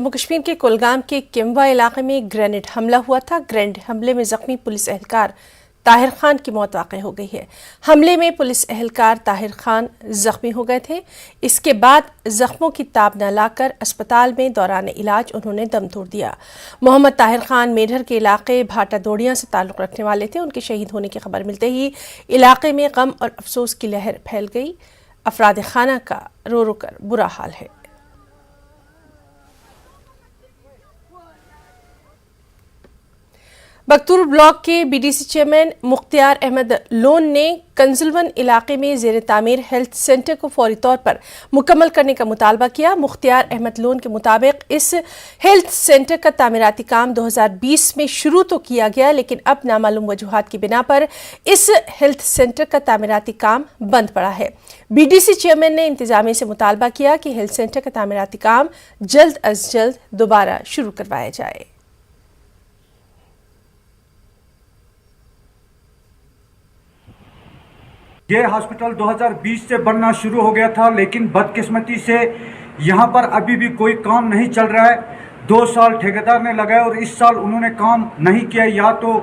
जम्मू कश्मीर के कुलगाम के किम्वा इलाके में ग्रेनेड हमला हुआ था। ग्रेनेड हमले में जख्मी पुलिस एहलकार ताहिर खान की मौत वाक़ हो गई है। हमले में पुलिस एहलकार ताहिर खान जख्मी हो गए थे। इसके बाद जख्मों की ताब न लाकर अस्पताल में दौरान इलाज उन्होंने दम तोड़ दिया। मोहम्मद ताहिर खान मेढर के इलाके भाटा दोड़िया से ताल्लुक़ रखने वाले थे। उनके शहीद होने की खबर मिलते ही इलाके में गम और अफसोस की लहर फैल गई। अफराद खाना का रो रो कर बुरा हाल है। बख्तूर ब्लॉक के BDC chairman Mukhtiar Ahmad loan ने कंजुलवन इलाके में ज़ेर तामीर हेल्थ सेंटर को फौरी तौर पर मुकम्मल करने का मुतालबा किया। मुख्तियार अहमद लोन के मुताबिक इस हेल्थ सेंटर का तामीराती काम 2020 में शुरू तो किया गया, लेकिन अब नामालूम वजूहात की बिना पर इस हेल्थ सेंटर का तामीराती काम बंद पड़ा है। बीडीसी चेयरमैन ने इंतजामिया से मुतालबा किया कि हेल्थ सेंटर का तामीराती काम जल्द अज जल्द दोबारा शुरू करवाया जाए। ये हॉस्पिटल 2020 से बनना शुरू हो गया था, लेकिन बदकिस्मती से यहाँ पर अभी भी कोई काम नहीं चल रहा है। 2 साल ठेकेदार ने लगाए और इस साल उन्होंने काम नहीं किया। या तो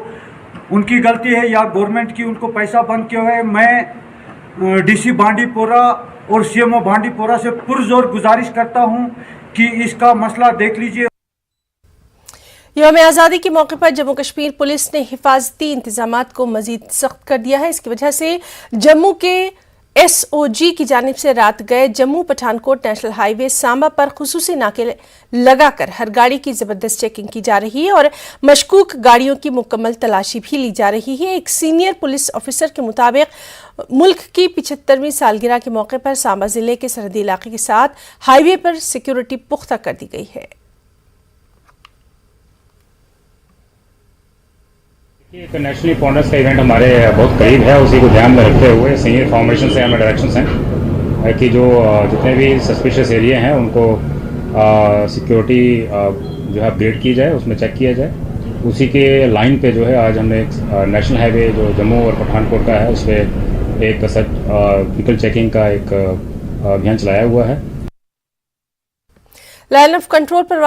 उनकी गलती है या गवर्नमेंट की उनको पैसा बंद किया हुआ है। मैं डीसी बांडीपोरा और सीएमओ बांडीपोरा से पुरजोर गुजारिश करता हूँ कि इसका मसला देख लीजिए। यौम आज़ादी के मौके पर जम्मू कश्मीर पुलिस ने हिफाजती इंतजामात को मजीद सख्त कर दिया है। इसकी वजह से जम्मू के SOG की जानिब से रात गए जम्मू पठानकोट नेशनल हाईवे सांबा पर खुसूसी नाके लगाकर हर गाड़ी की जबरदस्त चेकिंग की जा रही है और मशकूक गाड़ियों की मुकम्मल तलाशी भी ली जा रही है। एक सीनियर पुलिस ऑफिसर के मुताबिक मुल्क की 75वीं सालगिरह के मौके पर सांबा जिले के सरहदी इलाके के साथ हाईवे पर सिक्योरिटी पुख्ता कर दी गई है। एक नेशनल इंपॉर्टेंस का इवेंट हमारे बहुत करीब है, उसी को ध्यान में रखते हुए सीनियर फॉर्मेशन से हमें डायरेक्शंस हैं कि जो जितने भी सस्पिशियस एरिया हैं उनको सिक्योरिटी जो है अपडेट की जाए, उसमें चेक किया जाए। उसी के लाइन पे जो है आज हमने एक नेशनल हाईवे जो जम्मू और पठानकोट का है उस पर एक व्हीकल चेकिंग का एक अभियान चलाया हुआ है। लाइन ऑफ कंट्रोल पर